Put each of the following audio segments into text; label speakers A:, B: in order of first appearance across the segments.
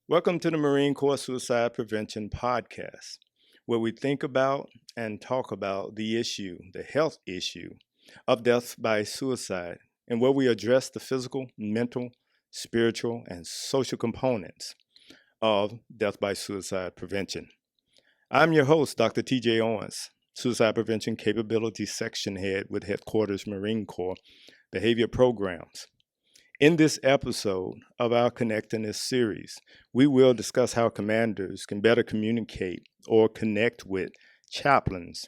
A: Welcome to the Marine Corps Suicide Prevention Podcast, where we think about and talk about the health issue of death by suicide, and where we address the physical, mental, spiritual, and social components of death by suicide prevention. I'm your host, Dr. TJ Owens, Suicide Prevention Capability Section Head with Headquarters Marine Corps Behavior Programs. In this episode of our Connectedness series, we will discuss how commanders can better communicate or connect with chaplains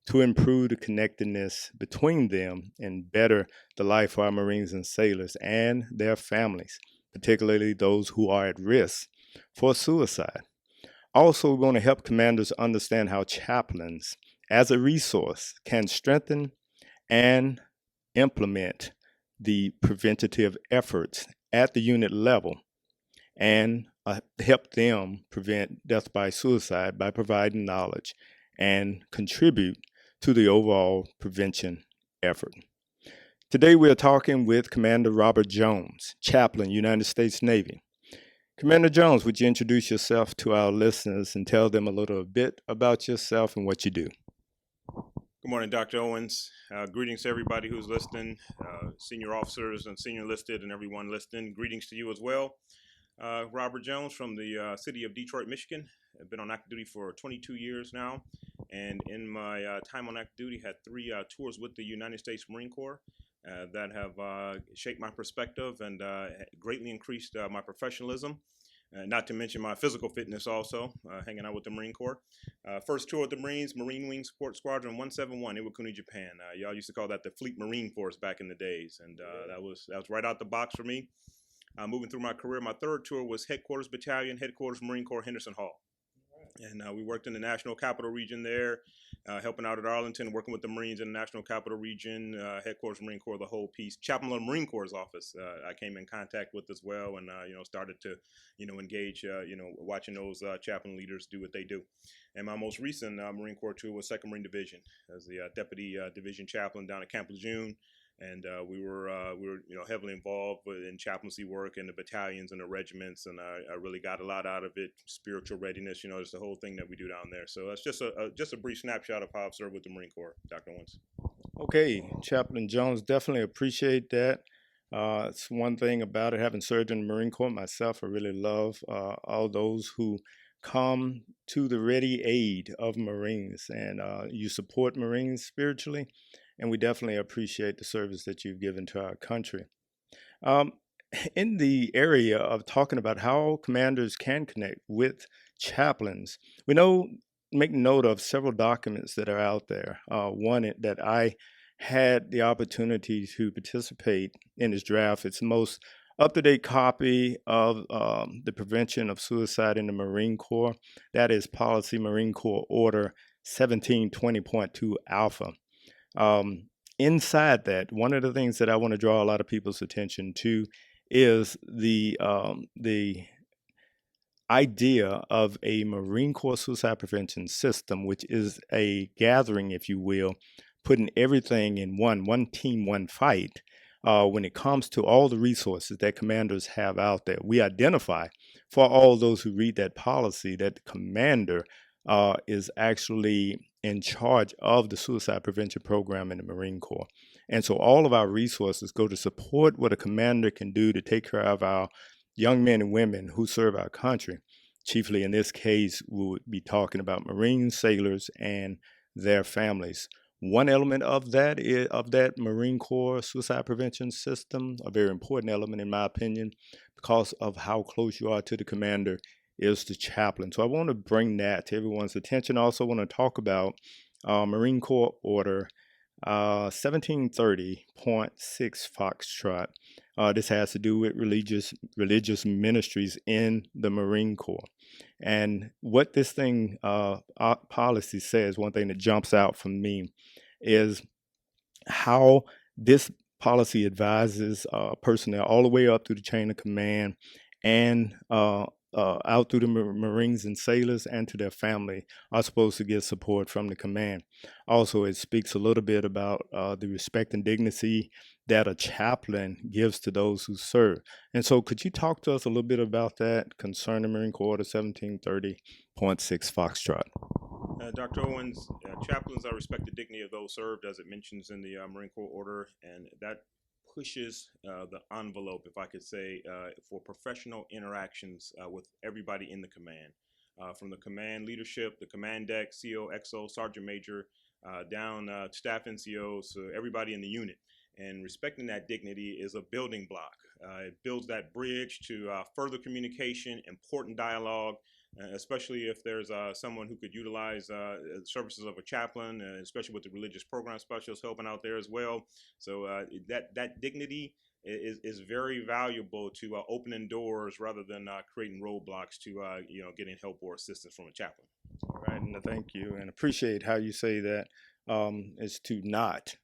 A: to improve the connectedness between them and better the life of our Marines and sailors and their families, particularly those who are at risk for suicide. Also, we want to help commanders understand how chaplains, as a resource, can strengthen and implement the preventative efforts at the unit level and help them prevent death by suicide by providing knowledge and contribute to the overall prevention effort. Today we are talking with Commander Robert Jones, Chaplain, United States Navy. Commander Jones, would you introduce yourself to our listeners and tell them a little bit about yourself and what you do?
B: Good morning, Dr. Owens. Greetings to everybody who's listening, senior officers and senior enlisted and everyone listening. Greetings to you as well. Robert Jones from the city of Detroit, Michigan. I've been on active duty for 22 years now. And in my time on active duty, had 3 tours with the United States Marine Corps that have shaped my perspective and greatly increased my professionalism. Not to mention my physical fitness also, hanging out with the Marine Corps. First tour with the Marines, Marine Wing Support Squadron 171, Iwakuni, Japan. Y'all used to call that the Fleet Marine Force back in the days, and that was right out the box for me. Moving through my career, my 3rd tour was Headquarters Battalion, Headquarters Marine Corps, Henderson Hall. And we worked in the National Capital Region there, helping out at Arlington, working with the Marines in the National Capital Region, Headquarters Marine Corps, the whole piece. Chaplain of the Marine Corps' office, I came in contact with as well, and started to, engage, watching those chaplain leaders do what they do. And my most recent Marine Corps tour was 2nd Marine Division as the Deputy Division Chaplain down at Camp Lejeune. And we were heavily involved in chaplaincy work in the battalions and the regiments, and I really got a lot out of it. Spiritual readiness, it's the whole thing that we do down there. So that's just a brief snapshot of how I've served with the Marine Corps, Dr. Owens.
A: Okay, Chaplain Jones, definitely appreciate that. It's one thing about it, having served in the Marine Corps myself, I really love all those who come to the ready aid of Marines, and you support Marines spiritually. And we definitely appreciate the service that you've given to our country. In the area of talking about how commanders can connect with chaplains, we make note of several documents that are out there. One that I had the opportunity to participate in this draft. It's the most up-to-date copy of the prevention of suicide in the Marine Corps. That is Policy Marine Corps Order 1720.2 Alpha. Inside that, one of the things that I want to draw a lot of people's attention to is the idea of a Marine Corps suicide prevention system, which is a gathering, if you will, putting everything in one team, one fight. When it comes to all the resources that commanders have out there, we identify for all those who read that policy that the commander is actually in charge of the suicide prevention program in the Marine Corps. And so all of our resources go to support what a commander can do to take care of our young men and women who serve our country. Chiefly in this case, we would be talking about Marines, sailors, and their families. One element of that Marine Corps suicide prevention system, a very important element in my opinion, because of how close you are to the commander, is the chaplain. So I want to bring that to everyone's attention. I also want to talk about Marine Corps Order 1730.6 Foxtrot. This has to do with religious ministries in the Marine Corps. And what this thing policy says, one thing that jumps out for me, is how this policy advises personnel all the way up through the chain of command and out through the Marines and sailors and to their family are supposed to get support from the command. Also, it speaks a little bit about the respect and dignity that a chaplain gives to those who serve. And so, could you talk to us a little bit about that concerning Marine Corps Order 1730.6 Foxtrot?
B: Dr. Owens, chaplains are respect the dignity of those served, as it mentions in the Marine Corps Order, and that pushes the envelope, if I could say, for professional interactions with everybody in the command. From the command leadership, the command deck, CO, XO, Sergeant Major, down staff NCOs, so everybody in the unit. And respecting that dignity is a building block. It builds that bridge to further communication, important dialogue, especially if there's someone who could utilize services of a chaplain, especially with the religious program specialists helping out there as well. So that dignity is very valuable to opening doors rather than creating roadblocks to getting help or assistance from a chaplain.
A: All right, and thank you, and appreciate how you say that is to not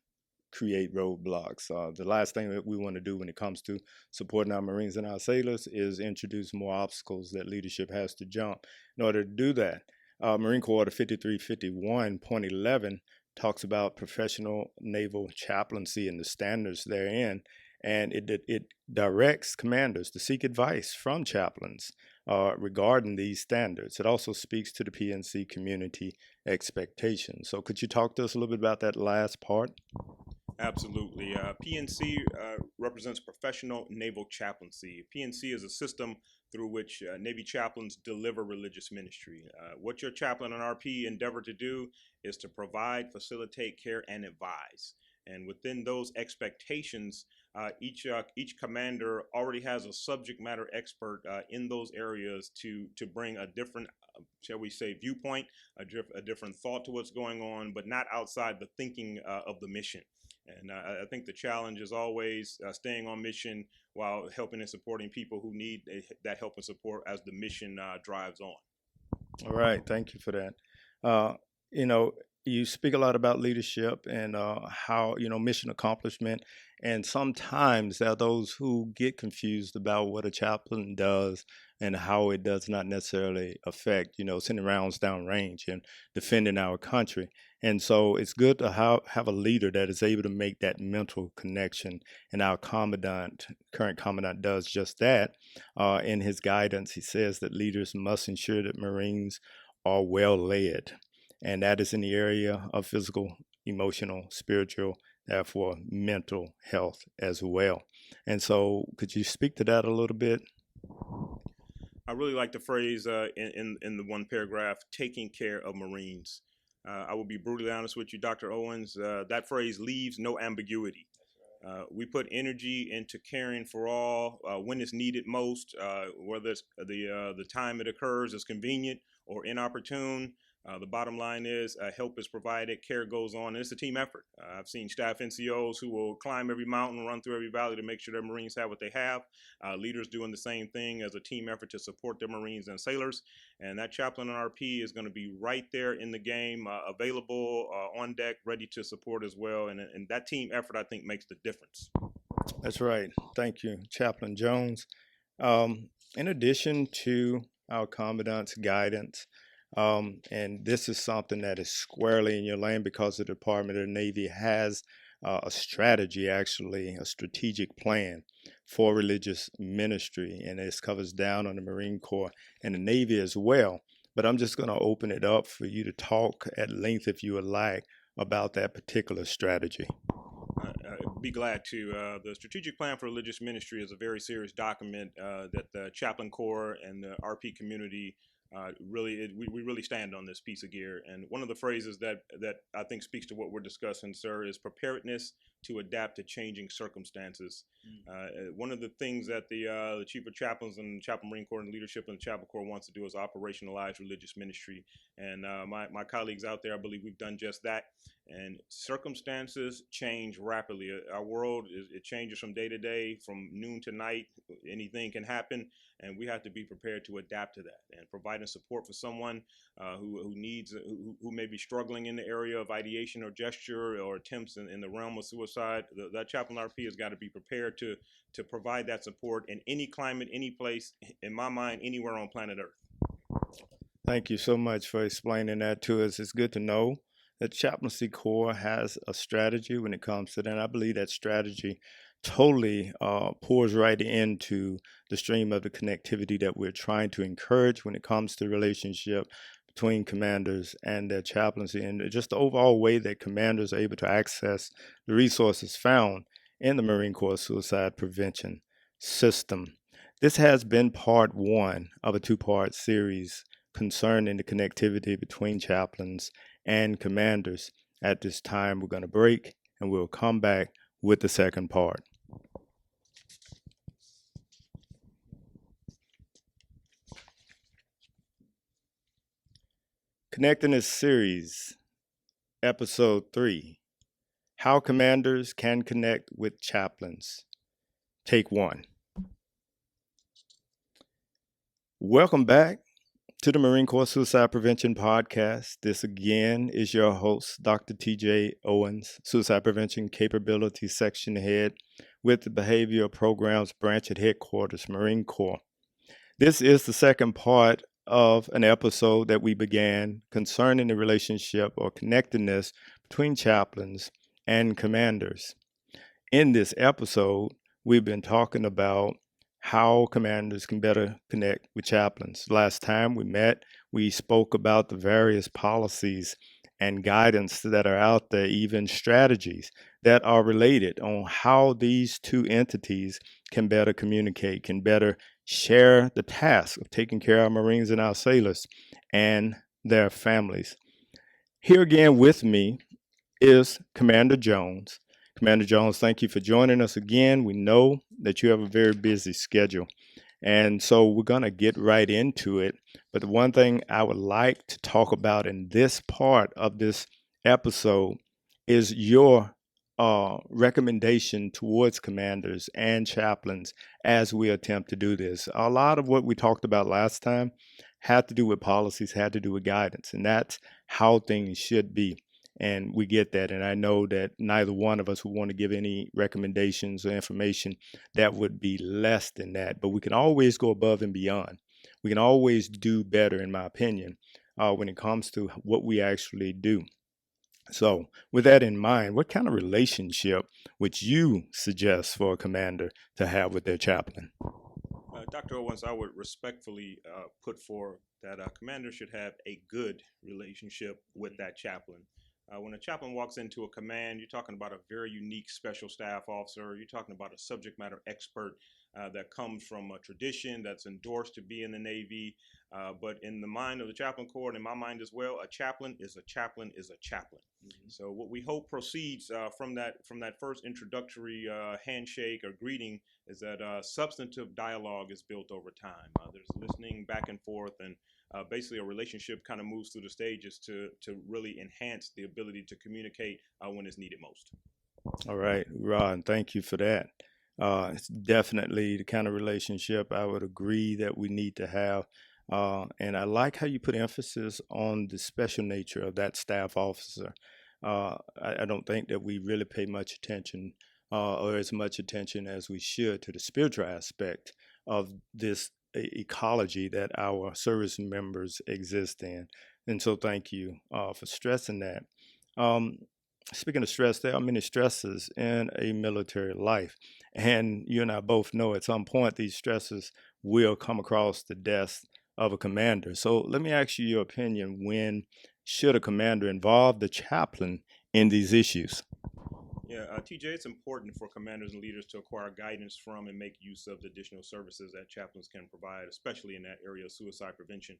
A: create roadblocks. The last thing that we want to do when it comes to supporting our Marines and our sailors is introduce more obstacles that leadership has to jump. In order to do that, Marine Corps Order 5351.11 talks about professional naval chaplaincy and the standards therein, and it directs commanders to seek advice from chaplains regarding these standards. It also speaks to the PNC community expectations. So could you talk to us a little bit about that last part?
B: Absolutely. PNC represents professional naval chaplaincy. PNC is a system through which Navy chaplains deliver religious ministry. What your chaplain and RP endeavor to do is to provide, facilitate, care, and advise. And within those expectations, each commander already has a subject matter expert in those areas to bring a different, shall we say, viewpoint, a different thought to what's going on, but not outside the thinking of the mission. And I think the challenge is always staying on mission while helping and supporting people who need that help and support as the mission drives on.
A: All right, thank you for that. You know, you speak a lot about leadership and how, mission accomplishment. And sometimes there are those who get confused about what a chaplain does and how it does not necessarily affect, sending rounds down range and defending our country. And so it's good to have a leader that is able to make that mental connection. And our current commandant does just that. In his guidance, he says that leaders must ensure that Marines are well led. And that is in the area of physical, emotional, spiritual, therefore mental health as well. And so could you speak to that a little bit?
B: I really like the phrase in the one paragraph, taking care of Marines. I will be brutally honest with you, Dr. Owens. That phrase leaves no ambiguity. We put energy into caring for all when it's needed most, whether it's the time it occurs is convenient or inopportune. The bottom line is help is provided, care goes on, and it's a team effort. I've seen staff NCOs who will climb every mountain, run through every valley to make sure their Marines have what they have. Leaders doing the same thing as a team effort to support their Marines and sailors. And that chaplain and RP is going to be right there in the game, available on deck, ready to support as well. And that team effort, I think, makes the difference.
A: That's right. Thank you, Chaplain Jones. In addition to our commandant's guidance, and this is something that is squarely in your lane because the Department of the Navy has a strategy, actually, a strategic plan for religious ministry, and this covers down on the Marine Corps and the Navy as well. But I'm just going to open it up for you to talk at length, if you would like, about that particular strategy.
B: Be glad to. The Strategic Plan for Religious Ministry is a very serious document that the Chaplain Corps and the RP community we really stand on this piece of gear. And one of the phrases that I think speaks to what we're discussing, sir, is preparedness to adapt to changing circumstances. One of the things that the Chief of Chaplains and Chaplain Marine Corps and leadership and the Chaplain Corps wants to do is operationalize religious ministry. And my colleagues out there, I believe we've done just that. And circumstances change rapidly. Our world, it changes from day to day, from noon to night. Anything can happen, and we have to be prepared to adapt to that. And providing providing support for someone who needs, who may be struggling in the area of ideation or gesture or attempts in the realm of suicide, that Chaplain RP has got to be prepared to provide that support in any climate, any place, in my mind, anywhere on planet Earth.
A: Thank you so much for explaining that to us. It's good to know that Chaplaincy Corps has a strategy when it comes to that. And I believe that strategy totally pours right into the stream of the connectivity that we're trying to encourage when it comes to the relationship between commanders and their chaplaincy, and just the overall way that commanders are able to access the resources found in the Marine Corps suicide prevention system. This has been part one of a two-part series concerning the connectivity between chaplains and commanders. At this time, we're going to break and we'll come back with the second part. Connectedness series, episode 3, How Commanders Can Connect with Chaplains, take 1. Welcome back to the Marine Corps Suicide Prevention Podcast. This again is your host, Dr. TJ Owens, Suicide Prevention Capability Section Head with the Behavioral Programs Branch at Headquarters, Marine Corps. This is the second part of an episode that we began concerning the relationship or connectedness between chaplains and commanders. In this episode, we've been talking about how commanders can better connect with chaplains. Last time we met, we spoke about the various policies and guidance that are out there, even strategies that are related on how these two entities can better communicate, can better share the task of taking care of our Marines and our sailors and their families. Here again with me is Commander Jones. Commander Jones, thank you for joining us again. We know that you have a very busy schedule, and so we're going to get right into it. But the one thing I would like to talk about in this part of this episode is your recommendation towards commanders and chaplains as we attempt to do this. A lot of what we talked about last time had to do with policies, had to do with guidance, and that's how things should be. And we get that. And I know that neither one of us would want to give any recommendations or information that would be less than that. But we can always go above and beyond. We can always do better, in my opinion, when it comes to what we actually do. So with that in mind, what kind of relationship would you suggest for a commander to have with their chaplain?
B: Dr. Owens, I would respectfully put forth that a commander should have a good relationship with that chaplain. When a chaplain walks into a command, you're talking about a very unique special staff officer. You're talking about a subject matter expert that comes from a tradition that's endorsed to be in the Navy. But in the mind of the Chaplain Corps, and in my mind as well, a chaplain is a chaplain is a chaplain. Mm-hmm. So what we hope proceeds from that first introductory handshake or greeting is that substantive dialogue is built over time. There's listening back and forth, and basically a relationship kind of moves through the stages to really enhance the ability to communicate when it's needed most.
A: All right, Ron, thank you for that. It's definitely the kind of relationship I would agree that we need to have. And I like how you put emphasis on the special nature of that staff officer. I don't think that we really pay much attention or as much attention as we should to the spiritual aspect of this ecology that our service members exist in. And so thank you for stressing that. Speaking of stress, there are many stresses in a military life. And you and I both know at some point these stresses will come across the desk of a commander. So let me ask you your opinion. When should a commander involve the chaplain in these issues?
B: Yeah, TJ, it's important for commanders and leaders to acquire guidance from and make use of the additional services that chaplains can provide, especially in that area of suicide prevention.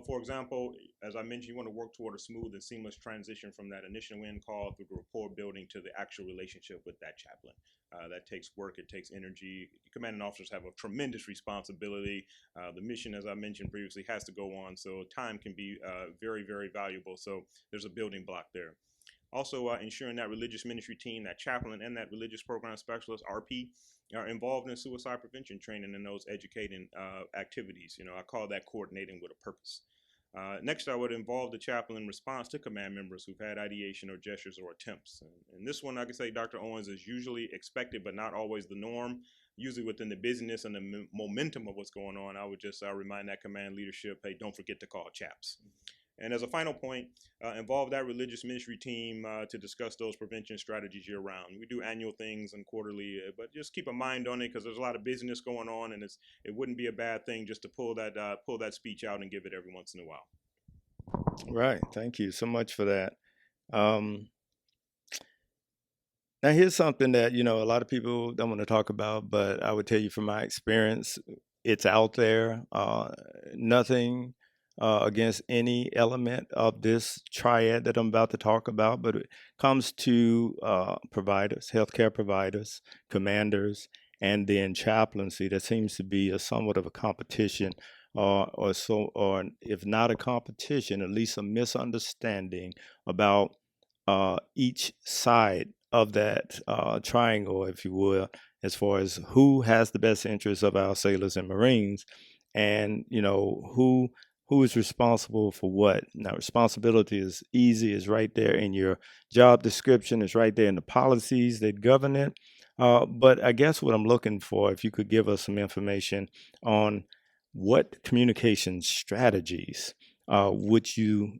B: For example, as I mentioned, you want to work toward a smooth and seamless transition from that initial in call through the rapport building to the actual relationship with that chaplain. That takes work, it takes energy. Commanding officers have a tremendous responsibility. The mission, as I mentioned previously, has to go on, so time can be very, very valuable. So there's a building block there. Also, ensuring that religious ministry team, that chaplain, and that religious program specialist (RP) are involved in suicide prevention training and those educating activities. I call that coordinating with a purpose. Next, I would involve the chaplain in response to command members who've had ideation or gestures or attempts. And this one, I can say, Dr. Owens, is usually expected, but not always the norm. Usually within the busyness and the momentum of what's going on, I would just remind that command leadership, hey, don't forget to call chaps. And as a final point, involve that religious ministry team to discuss those prevention strategies year round. We do annual things and quarterly, but just keep a mind on it because there's a lot of busyness going on, and it wouldn't be a bad thing just to pull that speech out and give it every once in a while.
A: Right. Thank you so much for that. Now, here's something that, a lot of people don't want to talk about, but I would tell you from my experience, it's out there. Nothing against any element of this triad that I'm about to talk about, but it comes to providers, healthcare providers, commanders, and then chaplaincy. There seems to be somewhat of a competition, or if not a competition, at least a misunderstanding about each side of that triangle, if you will, as far as who has the best interests of our sailors and Marines, and who is responsible for what. Now, responsibility is easy; is right there in your job description. It's right there in the policies that govern it. But I guess what I'm looking for, if you could give us some information on what communication strategies would you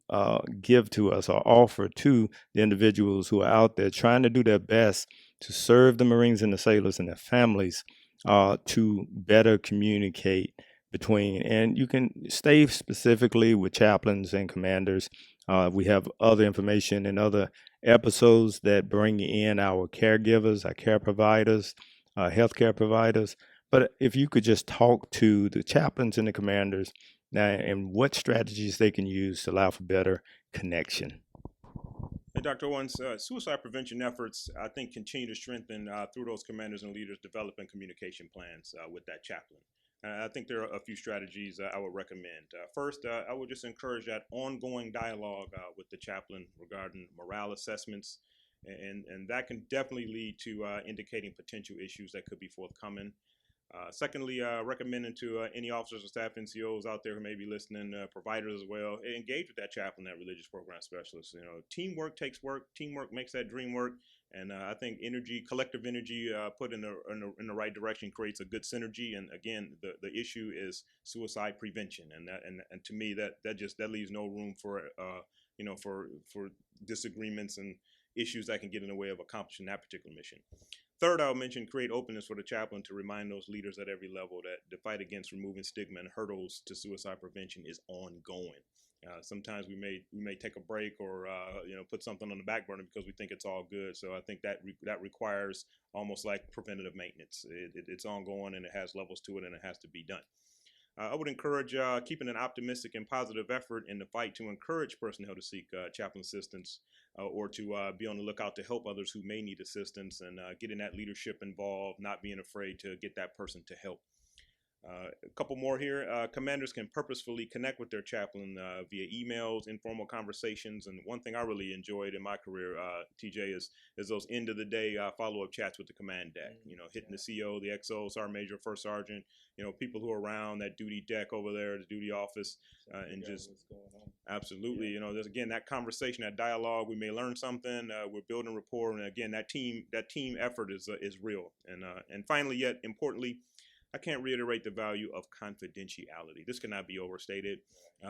A: give to us or offer to the individuals who are out there trying to do their best to serve the Marines and the sailors and their families to better communicate between, and you can stay specifically with chaplains and commanders. We have other information and other episodes that bring in our caregivers, our care providers, healthcare providers. But if you could just talk to the chaplains and the commanders now, and what strategies they can use to allow for better connection.
B: Hey, Dr. Owens, suicide prevention efforts, I think, continue to strengthen through those commanders and leaders developing communication plans with that chaplain. I think there are a few strategies I would recommend. First, I would just encourage that ongoing dialogue with the chaplain regarding morale assessments, and that can definitely lead to indicating potential issues that could be forthcoming. Secondly, recommending to any officers or staff NCOs out there who may be listening, providers as well, engage with that chaplain, that religious program specialist. Teamwork takes work. Teamwork makes that dream work. And I think collective energy put in the right direction creates a good synergy. And again, the issue is suicide prevention. And to me, that leaves no room for for disagreements and issues that can get in the way of accomplishing that particular mission. Third, I'll mention create openness for the chaplain to remind those leaders at every level that the fight against removing stigma and hurdles to suicide prevention is ongoing. Sometimes we may take a break or put something on the back burner because we think it's all good. So I think that requires almost like preventative maintenance. It's ongoing and it has levels to it and it has to be done. I would encourage keeping an optimistic and positive effort in the fight to encourage personnel to seek chaplain assistance or to be on the lookout to help others who may need assistance, and getting that leadership involved, not being afraid to get that person to help. A couple more here. Commanders can purposefully connect with their chaplain via emails, informal conversations, and one thing I really enjoyed in my career, TJ, is those end of the day follow-up chats with the command deck. Hitting the CO, the XO, sergeant major, first sergeant, people who are around that duty deck over there, the duty office, and just absolutely, there's again that conversation, that dialogue. We may learn something. We're building rapport, and again, that team effort is real. And finally, yet importantly, I can't reiterate the value of confidentiality. This cannot be overstated.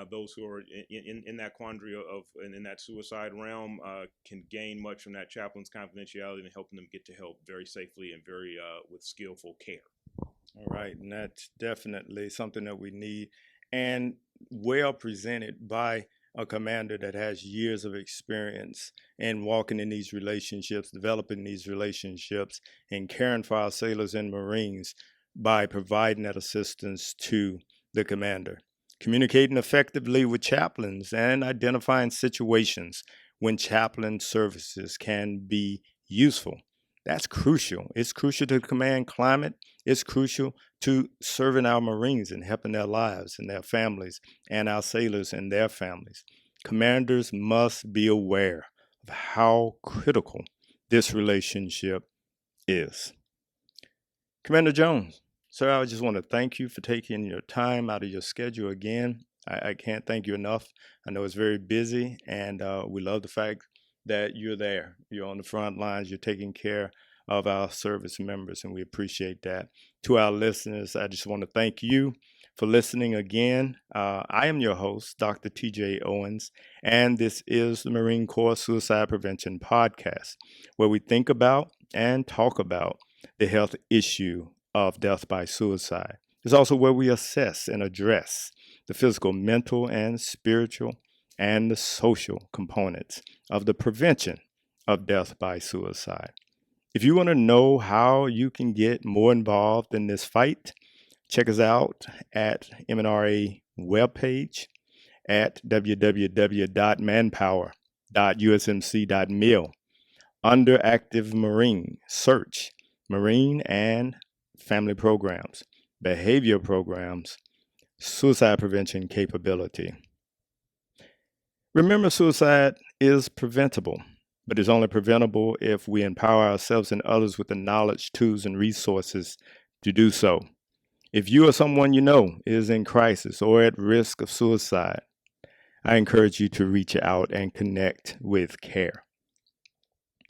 B: Those who are in that quandary in that suicide realm can gain much from that chaplain's confidentiality and helping them get to help very safely and very with skillful care.
A: All right, and that's definitely something that we need, and well presented by a commander that has years of experience in walking in these relationships, developing these relationships, and caring for our sailors and Marines by providing that assistance to the commander. Communicating effectively with chaplains and identifying situations when chaplain services can be useful. That's crucial. It's crucial to the command climate. It's crucial to serving our Marines and helping their lives and their families and our sailors and their families. Commanders must be aware of how critical this relationship is. Commander Jones, sir, I just want to thank you for taking your time out of your schedule again. I can't thank you enough. I know it's very busy, and we love the fact that you're there. You're on the front lines. You're taking care of our service members, and we appreciate that. To our listeners, I just want to thank you for listening again. I am your host, Dr. TJ Owens, and this is the Marine Corps Suicide Prevention Podcast, where we think about and talk about the health issue of death by suicide. It's also where we assess and address the physical, mental, and spiritual, and the social components of the prevention of death by suicide. If you want to know how you can get more involved in this fight, check us out at MNRA webpage at www.manpower.usmc.mil. Under Active Marine, search Marine and Family Programs, Behavior Programs, Suicide Prevention Capability. Remember, suicide is preventable, but it's only preventable if we empower ourselves and others with the knowledge, tools, and resources to do so. If you or someone you know is in crisis or at risk of suicide, I encourage you to reach out and connect with CARE.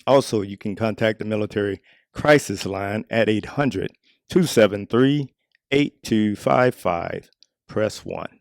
A: Also, you can contact the Military Crisis Line at 800-273-8255. Press 1.